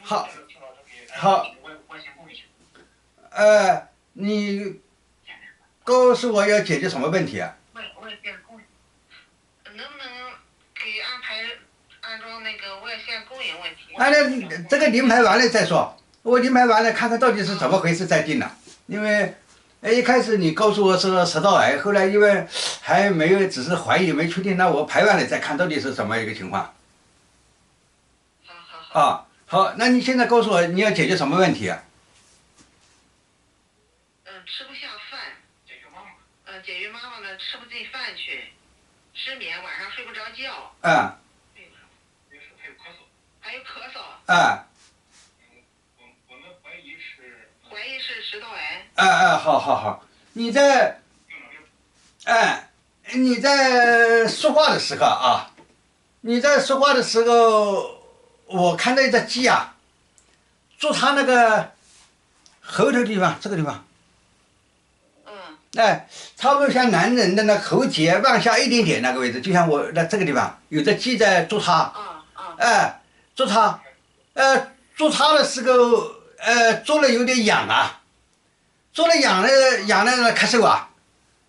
好，好，你告诉我要解决什么问题啊？能不能给安排安装那个外线供应问题？那这个临排完了再说，我临排完了看看到底是怎么回事再定了。因为，一开始你告诉我是食道癌，后来因为还没有，只是怀疑没确定，那我排完了再看到底是什么一个情况。好。啊，好，那你现在告诉我你要解决什么问题啊？吃不下饭。解决妈妈呢吃不进饭去，失眠，晚上睡不着觉。啊。还有咳嗽。啊。我们怀疑是食道癌。好，你在说话的时候啊，我看到一只鸡啊，坐它那个喉头地方，这个地方，差不多像男人的那喉结往下一点点那个位置，就像我那这个地方，有只鸡在捉它，捉它，捉它的时候，捉了有点痒啊。做了痒了咳嗽啊，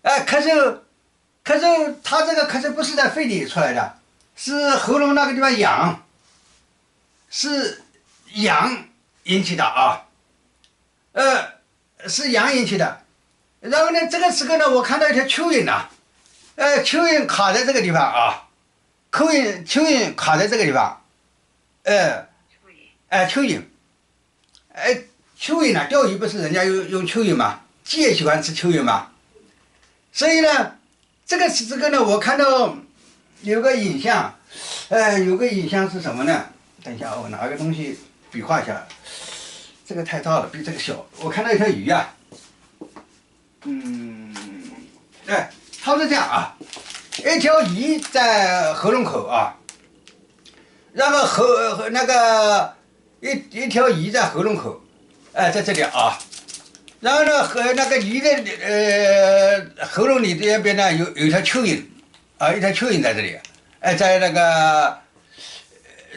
咳嗽，他这个咳嗽不是在肺里出来的，是喉咙那个地方痒，是痒引起的啊，是痒引起的。然后呢，这个时候呢，我看到一条蚯蚓呐，蚯蚓卡在这个地方啊，蚯蚓卡在这个地方，蚯蚓，蚯蚓啊，钓鱼不是人家用蚯蚓嘛，鸡也喜欢吃蚯蚓嘛，所以呢，这个呢，我看到有个影像，有个影像是什么呢？等一下，我拿个东西比划一下，这个太大了，比这个小。我看到一条鱼啊，它是这样啊，一条鱼在喉咙口啊，然后那个一条鱼在喉咙口。在这里啊，然后呢，和那个鱼的喉咙里这边呢有一条蚯蚓，一条蚯蚓在这里，在那个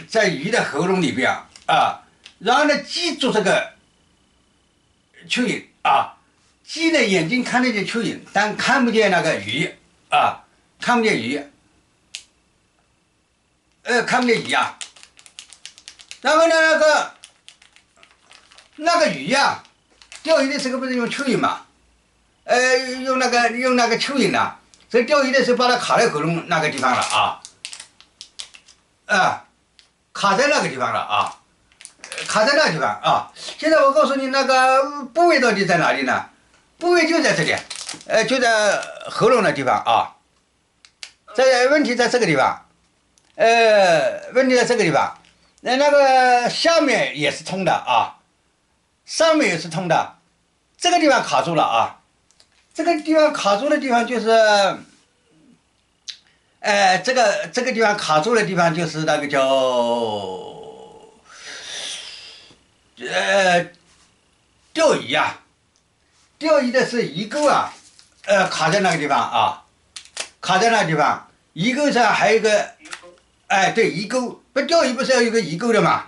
在鱼的喉咙里边啊，然后呢，鸡捉这个蚯蚓啊，鸡的眼睛看得见蚯蚓，但看不见那个鱼啊，看不见鱼，看不见鱼啊，然后呢那个鱼呀，钓鱼的时候不是用蚯蚓嘛？用那个蚯蚓呐，所以钓鱼的时候把它卡在喉咙那个地方了啊，卡在那个地方了啊，卡在那个地方啊。现在我告诉你那个部位到底在哪里呢？部位就在这里，就在喉咙的地方啊。问题在这个地方，问题在这个地方，那个下面也是通的啊。上面也是通的，这个地方卡住了啊，这个地方卡住的地方就是，这个地方卡住的地方就是那个叫，钓鱼啊，钓鱼的是鱼钩啊，卡在那个地方啊，卡在那个地方，鱼钩上还有一个，对，鱼钩，不钓鱼不是要有个鱼钩的嘛，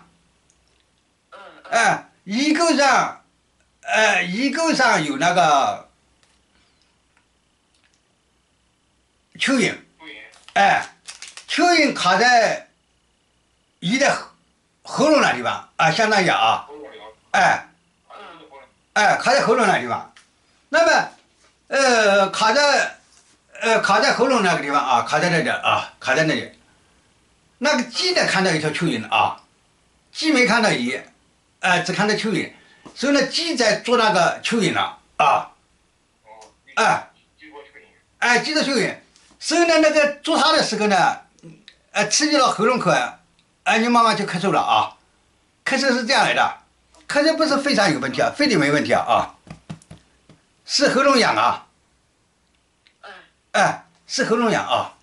鱼钩上有那个蚯蚓，蚯蚓卡在鱼的喉咙那地方啊，相当于啊，卡在喉咙那地方。那么，卡在喉咙那个地方啊，卡在那里啊，卡在那里。那个鸡呢，看到一条蚯蚓啊，鸡没看到鱼。只看到蚯蚓，所以呢，鸡在捉那个蚯蚓了啊，鸡捉蚯蚓，所以呢，那个捉它的时候呢，刺激到喉咙口，你妈妈就咳嗽了啊，咳嗽是这样来的，咳嗽不是肺上有问题啊，肺里没问题啊，是喉咙痒啊，是喉咙痒啊，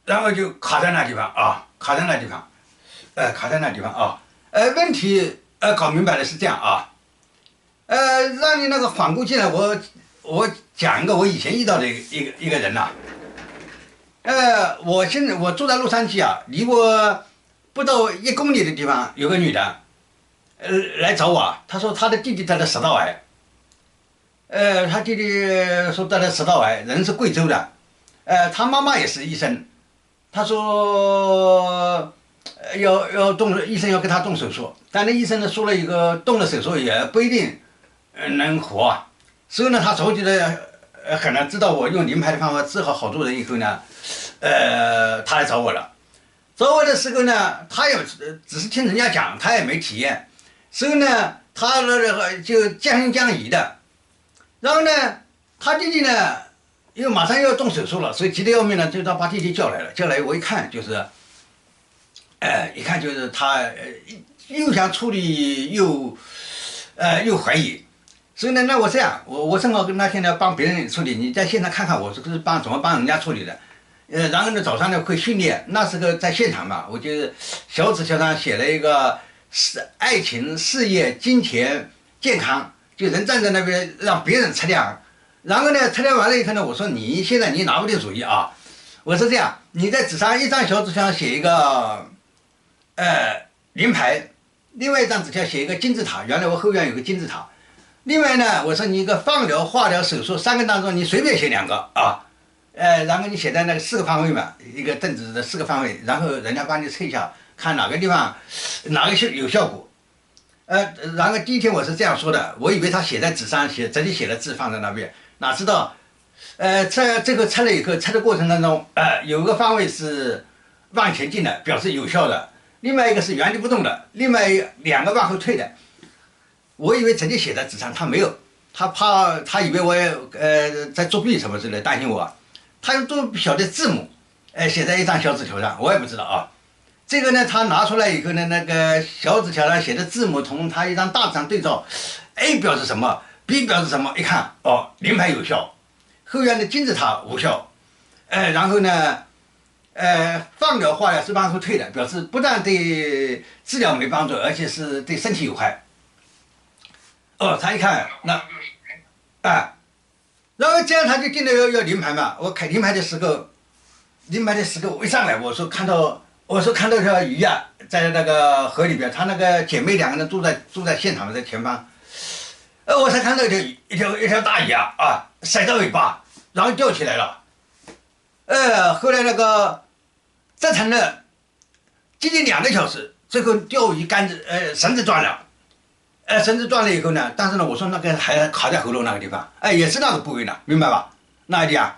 然后就卡在那地方啊，卡在那地方。卡在那地方啊，问题搞明白了是这样啊，让你那个缓过劲来，我讲一个我以前遇到的一个人呐，我住在洛杉矶啊，离我不到1公里的地方有个女的，来找我，她说她的弟弟得了食道癌，她弟弟说得了食道癌，人是贵州的，她妈妈也是医生，她说要动，医生要给她动手术，但那医生呢说了一个动了手术也不一定能活，所以呢她着急的很呢，知道我用灵牌的方法治好多人以后呢，她来找我了。找我的时候呢，他也只是听人家讲，他也没体验，所以呢，他就将信将疑的。然后呢，他弟弟呢，因为马上要动手术了，所以急得要命呢，就把弟弟叫来了。叫来我一看就是，一看就是他又想处理又怀疑，所以呢，那我这样，我正好跟他现在帮别人处理，你在现场看看我是怎么帮人家处理的。然后呢，早上呢会训练，那时候在现场嘛，我就小纸条上写了一个爱情、事业、金钱、健康，就人站在那边让别人测量，然后呢测量完了以后呢，我说你现在拿不定主意啊，我说这样，你在纸上一张小纸条上写一个灵牌，另外一张纸条写一个金字塔，原来我后院有个金字塔，另外呢，我说你一个放疗、化疗、手术3个当中，你随便写2个啊。然后你写在那个4个方位嘛，一个正子的4个方位，然后人家帮你测一下，看哪个地方哪个有效果。然后第一天我是这样说的，我以为他写在纸上直接写了字放在那边，哪知道，这个测了以后，测的过程当中，有一个方位是往前进的，表示有效的，另外一个是原地不动的，另外2个往后退的。我以为直接写在纸上，他没有，他以为我在作弊什么之类，担心我。他用都小的字母，写在一张小纸条上，我也不知道啊。这个呢，他拿出来以后呢，那个小纸条上写的字母同他一张大纸上对照 ，A 表示什么 ，B 表示什么，一看哦，灵牌有效，后院的金字塔无效，然后呢，放疗化疗是往后退的，表示不但对治疗没帮助，而且是对身体有害。哦，他一看那，然后这样他就定了要灵牌嘛。我开灵牌的时候我一上来，我说看到一条鱼啊，在那个河里边，他那个姐妹2个人住在现场的在前方，我才看到一条大鱼啊，甩着尾巴，然后吊起来了。后来那个折腾了接近2个小时，最后钓鱼杆子绳子断了。绳子断了以后呢，但是呢，我说那个还卡在喉咙那个地方，也是那个部位呢，明白吧？那个地方，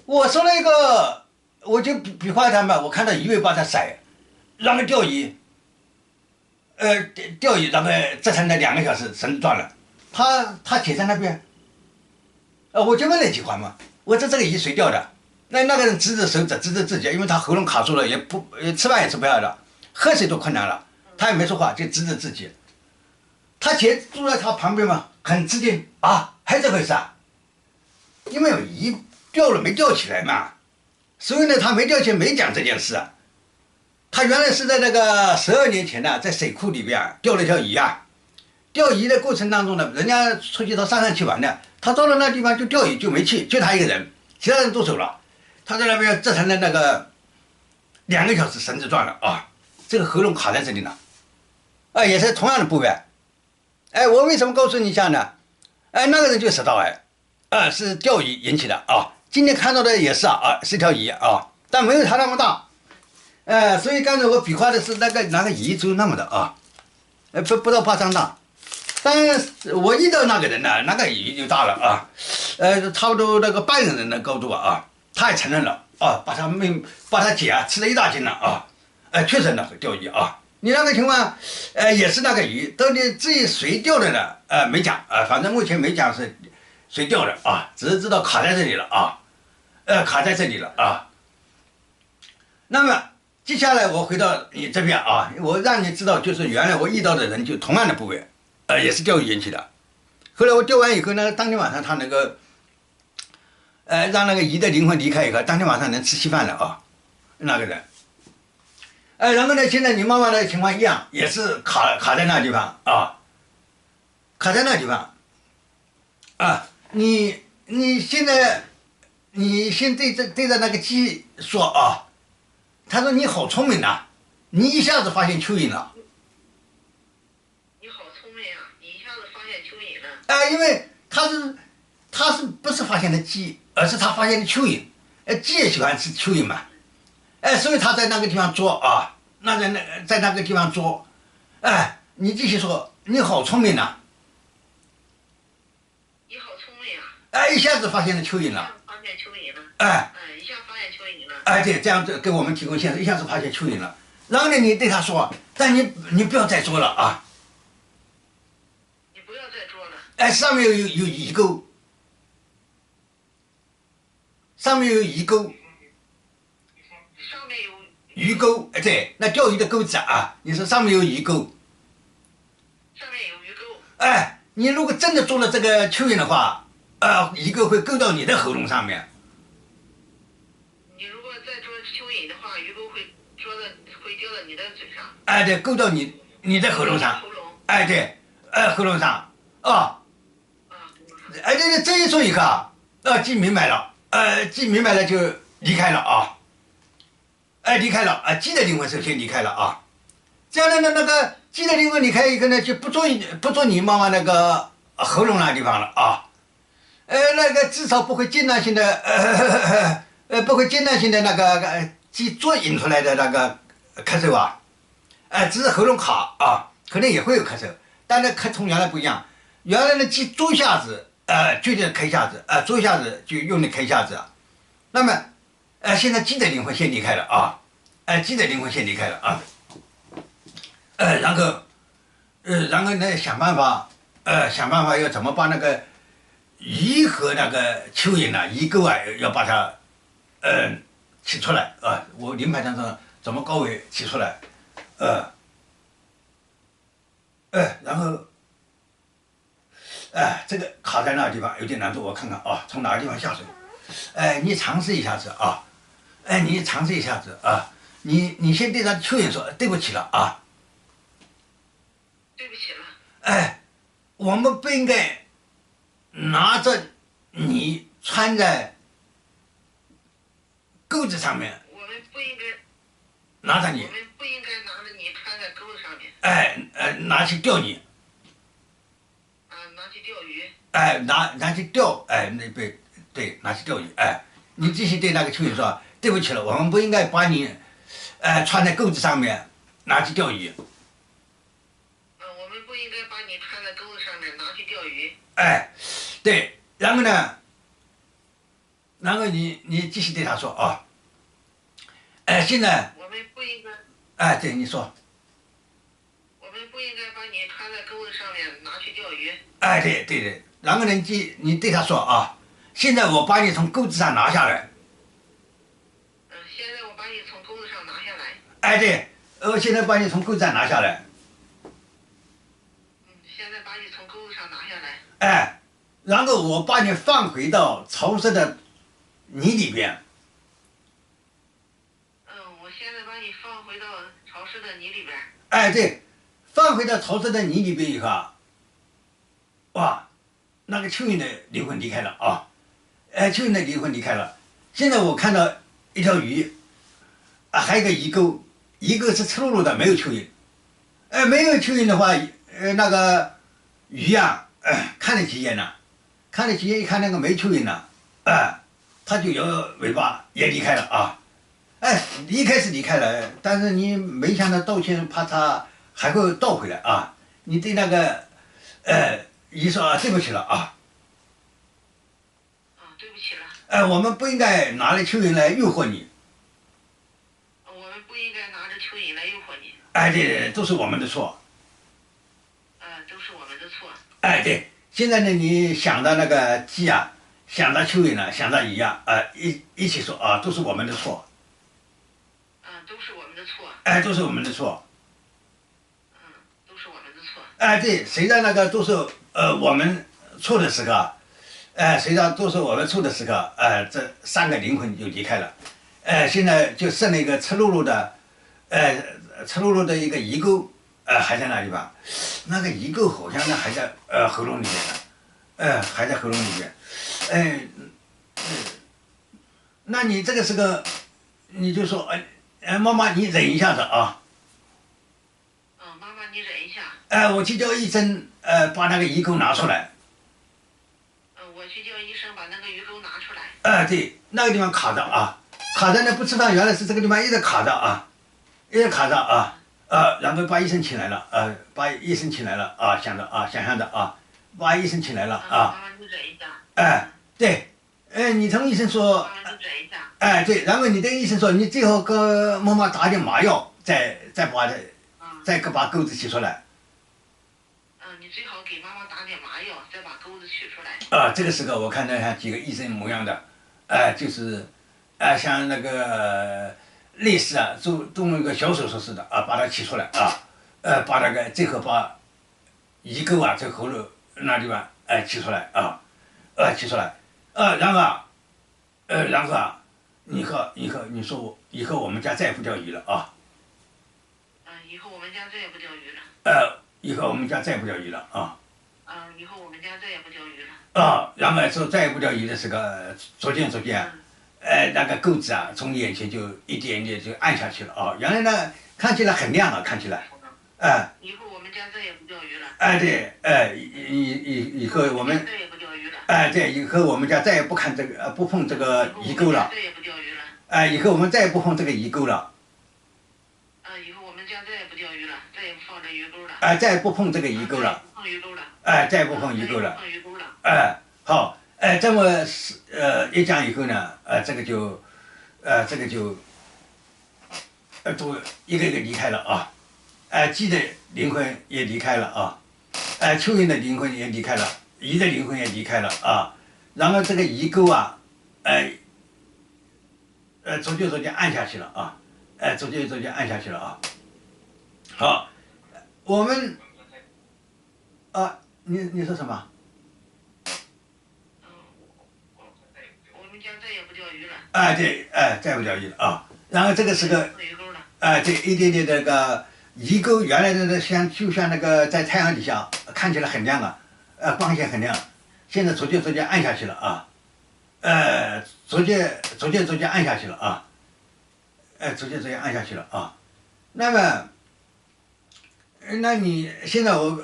我说了一个，我就比划他嘛，我看到鱼尾巴在甩，让个钓鱼，钓鱼然后折腾了2个小时，绳子断了，他解在那边，我就问了几话嘛，我说这个鱼谁钓的？那个人指着手指，指着自己，因为他喉咙卡住了，吃饭也吃不下了，喝水都困难了。他也没说话，就指着自己。他姐住在他旁边嘛，很吃惊啊，还这回事啊？因为鱼钓了没钓起来嘛，所以呢，他没钓起来，没讲这件事啊。他原来是在那个12年前呢，在水库里边钓了一条鱼啊。钓鱼的过程当中呢，人家出去到山上去玩的，他到了那地方就钓鱼就没去，就他一个人，其他人都走了。他在那边折腾了那个2个小时，绳子断了啊，这个喉咙卡在这里呢。也是同样的部位，我为什么告诉你一下呢？那个人就食道癌，是钓鱼引起的啊。今天看到的也是是条鱼啊，但没有他那么大，所以刚才我比划的是那个鱼只有那么的啊，不到巴掌大。但是我遇到那个人呢，那个鱼就大了啊，差不多那个半个人的高度啊，他也承认了啊，把他姐吃了一大斤了啊，确实那个钓鱼啊。你那个情况，也是那个鱼，到底至于谁钓的呢？没讲反正目前没讲是谁钓的啊，只是知道卡在这里了啊，卡在这里了啊。那么接下来我回到你这边啊，我让你知道，就是原来我遇到的人就同样的部位，也是钓鱼引起的。后来我钓完以后呢，当天晚上他能够，让那个鱼的灵魂离开以后，当天晚上能吃稀饭了啊，那个人。然后呢，现在你妈妈的情况一样，也是卡在那地方啊，卡在那地方，你现在，你先对着那个鸡说啊，他说你好聪明呐，你一下子发现蚯蚓了。你好聪明啊！你一下子发现蚯蚓了。因为他是不是发现的鸡，而是他发现的蚯蚓。鸡也喜欢吃蚯蚓嘛。所以他在那个地方捉啊，在那个地方捉。你继续说，你好聪明呐。你好聪明啊！一下子发现了蚯蚓了。发现蚯蚓了。一下发现蚯蚓了。对，这样子给我们提供线索，一下子发现蚯蚓了。然后呢，你对他说，但你不要再捉了啊。你不要再捉了。上面有鱼钩，上面有鱼钩。上面有鱼钩，对，那钓鱼的钩子啊，你说上面有鱼钩。上面有鱼钩。你如果真的捉了这个蚯蚓的话，鱼钩会勾到你的喉咙上面。你如果再捉蚯蚓的话，鱼钩会叼到你的嘴上。对，勾到你的喉咙上。喉咙。对，喉咙上。这一说一个，鸡明白了，鸡明白了就离开了啊。离开了啊，鸡的灵魂首先离开了啊。这样的那个鸡的灵魂离开以后呢，就不捉你妈妈那个喉咙那地方了啊。那个至少不会间断性的不会间断性的那个鸡啄引出来的那个咳嗽啊。只是喉咙卡啊，可能也会有咳嗽，但那咳同原来不一样。原来的鸡啄一下子，就得咳一下子，啄一下子就用力咳一下子。那么，现在鸡的灵魂先离开了啊，鸡的灵魂先离开了啊。然后呢，想办法要怎么把那个鱼和那个蚯蚓呢，鱼钩啊，要把它取出来啊。我临盘当中怎么高位取出来，然后这个卡在那个地方有点难度，我看看啊，从哪个地方下手？你尝试一下子啊，你尝试一下子啊，你先对他蚯蚓说对不起了啊。对不起了。我们不应该拿着你穿在钩子上面。我们不应该拿着你。我们不应该拿着你穿在钩子上面。拿去钓你。拿去钓鱼。拿去钓，对，拿去钓鱼。你继续对那个蚯蚓说，对不起了，我们不应该把你穿在钩子上面拿去钓鱼。我们不应该把你穿在钩子上面拿去钓鱼。对，然后呢，然后你继续对他说啊，现在我们不应该。对，你说。我们不应该把你穿在钩子上面拿去钓鱼。对，然后呢，你对他说啊，现在我把你从钩子上拿下来。现在我把你从钩子上拿下来。对，我现在把你从钩子上拿下来。现在把你从钩子上拿下来。然后我把你放回到潮湿的泥里边。我现在把你放回到潮湿的泥里边。对，放回到潮湿的泥里边以后啊，哇，那个蚯蚓的灵魂离开了啊，蚯蚓的灵魂离开了。现在我看到一条鱼，还有一个鱼钩，鱼钩是赤裸裸的，没有蚯蚓。没有蚯蚓的话，那个鱼啊，看了几眼呢，一看那个没蚯蚓了，它就摇摇尾巴也离开了啊。离开是离开了，但是你没向他道歉，怕他还会倒回来啊。你对那个鱼说对不起了啊。对不起了。我们不应该拿着蚯蚓来诱惑你。我们不应该拿着蚯蚓来诱惑你。对，都是我们的错。都是我们的错。对，现在呢，你想到那个鸡啊，想到蚯蚓了，想到鱼啊，一起说啊，都是我们的错。都是我们的错。都是我们的错。都是我们的错。对，谁让那个都是我们错的时刻，谁让都是我们错的时刻，这三个灵魂就离开了。现在就剩了一个赤裸裸的一个鱼钩，还在那地方。那个鱼钩好像呢还在喉咙里面呢，还在喉咙里面。那你这个时候你就说妈妈你忍一下子啊。妈妈你忍一下。我去叫医生把那个鱼钩拿出来。我去叫医生把那个鱼钩拿出来。对，那个地方卡着啊，卡着呢不吃饭，原来是这个地方一直卡着啊，一直卡着啊。然后把医生请来了，把医生请来了啊，想象着啊，把医生请来了啊。妈妈你忍一下。对，你同医生说。妈妈你忍一下。对，然后你跟医生说，你最好给妈妈打点麻药，再把钩子取出来。你最好给妈妈打点麻药，再把钩子取出来。这个时候我看到像几个医生模样的，就是像那个类似动一个小手术似的把它取出来把那个最后把鱼钩在喉咙那地方取出来取出来然后你说以后我们家再也不钓鱼了以后我们家再也不钓鱼了。以后我们家再也不钓鱼了以后我们家再也不钓鱼了。然后说再也不钓鱼的时候，逐渐那个钩子从眼前就一点一点就按下去了原来呢看起来很亮看起来。以后我们家再也不钓鱼了。对，以后我们再也不钓鱼了。对，以后我们家再也不碰这个鱼钩了。再也不钓鱼了。以后我们再也不碰这个鱼钩了。以后我们家再也不钓鱼了，再也不放这鱼钩了。再也不碰这个鱼钩了。不碰鱼钩了。再也不碰鱼钩了。不碰鱼钩了。好，这么一讲以后呢，这个就都一个一个离开了鸡的灵魂也离开了蚯蚓的灵魂也离开了，鱼的灵魂也离开了然后这个鱼钩逐渐按下去了逐渐按下去了好，我们你说什么？我们家再也不钓鱼了。对，再不钓鱼了然后这个是个对，一点点那个鱼钩原来的就像那个在太阳底下看起来很亮光线很亮，现在逐渐暗下去了逐渐暗下去了逐渐暗下去了那么，那你现在我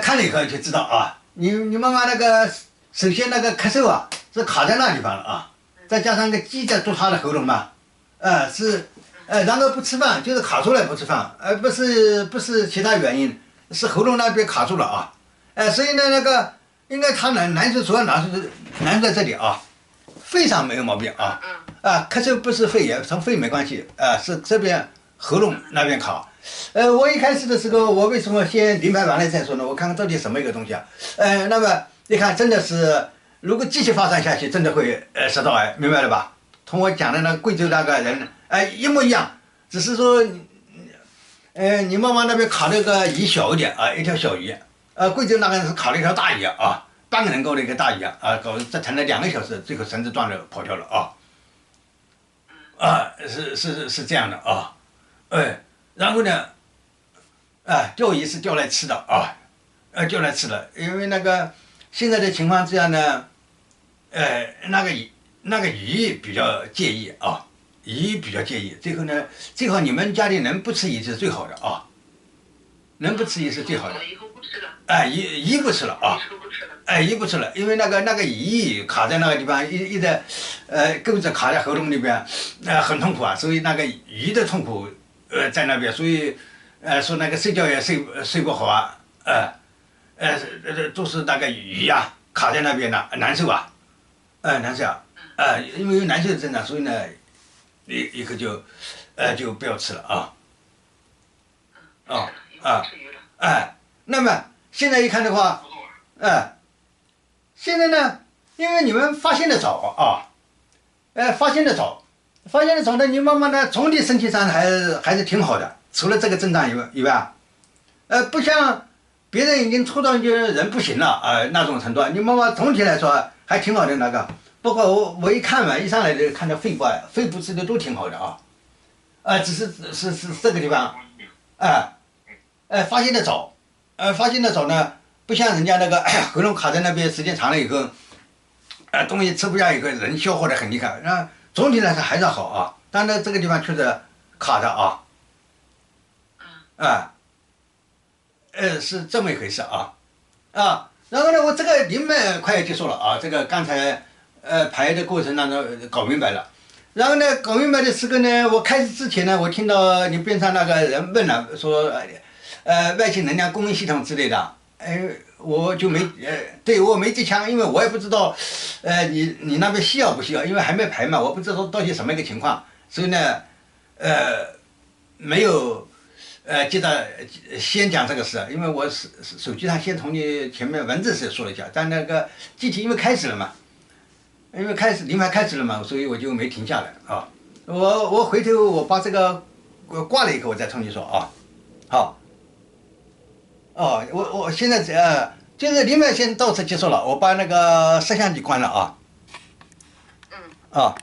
看了以后就知道你妈妈那个首先那个咳嗽是卡在那地方了再加上个鸡在堵她的喉咙嘛，然后不吃饭就是卡住了不吃饭，不是其他原因，是喉咙那边卡住了所以呢那个应该他难受主要难受在这里肺上没有毛病咳嗽不是肺炎，从肺没关系是这边喉咙那边卡。我一开始的时候，我为什么先淋排完了再说呢？我看看到底什么一个东西那么你看真的是，如果继续发展下去，真的会食道癌，明白了吧？同我讲的那贵州那个人一模一样，只是说你妈妈那边卡了个鱼小一点一条小鱼，贵州那个是卡了一条大鱼半个人高的一个大鱼搞这疼了2个小时，最后绳子断了跑掉了是这样的然后呢钓鱼是钓来吃的钓来吃的，因为那个现在的情况这样呢那个鱼比较介意鱼比较介意，最后呢最好你们家里能不吃鱼是最好的能不吃鱼是最好的。以后不吃了。鱼不吃了鱼不吃了，因为那个鱼卡在那个地方，一直钩子卡在喉咙里边，很痛苦所以那个鱼的痛苦在那边，所以说那个睡觉也睡不好都是那个鱼卡在那边的，难受难受因为有难受的症状，所以呢以后就不要吃了那么现在一看的话现在呢，因为你们发现的早发现的早呢，你妈妈呢总体身体上还是挺好的，除了这个症状以外不像别人已经抽到就人不行了那种程度，你妈妈总体来说还挺好的那个。不过我一看嘛，一上来就看到肺部治疗都挺好的只是这个地方发现的早呢，不像人家那个喉咙卡在那边时间长了以后东西吃不下以后人消耗的很厉害，总体来说还是好但是这个地方确实卡的啊，啊，是这么一回事啊，然后呢，我这个临门快要结束了啊，这个刚才排的过程当中搞明白了，然后呢，搞明白的时候呢，我开始之前呢，我听到你边上那个人问了，说外星能量供应系统之类的，我就没对我没接枪，因为我也不知道，你那边需要不需要，因为还没排嘛，我不知道到底什么一个情况，所以呢，没有。接着先讲这个事，因为我手机上先从你前面文字是说了一下，但那个具体因为开始了嘛，因为临牌开始了嘛，所以我就没停下来啊。我回头我把这个挂了以后，我再冲你说啊。好。哦，我现在就是临牌先到此结束了，我把那个摄像机关了啊。嗯。啊。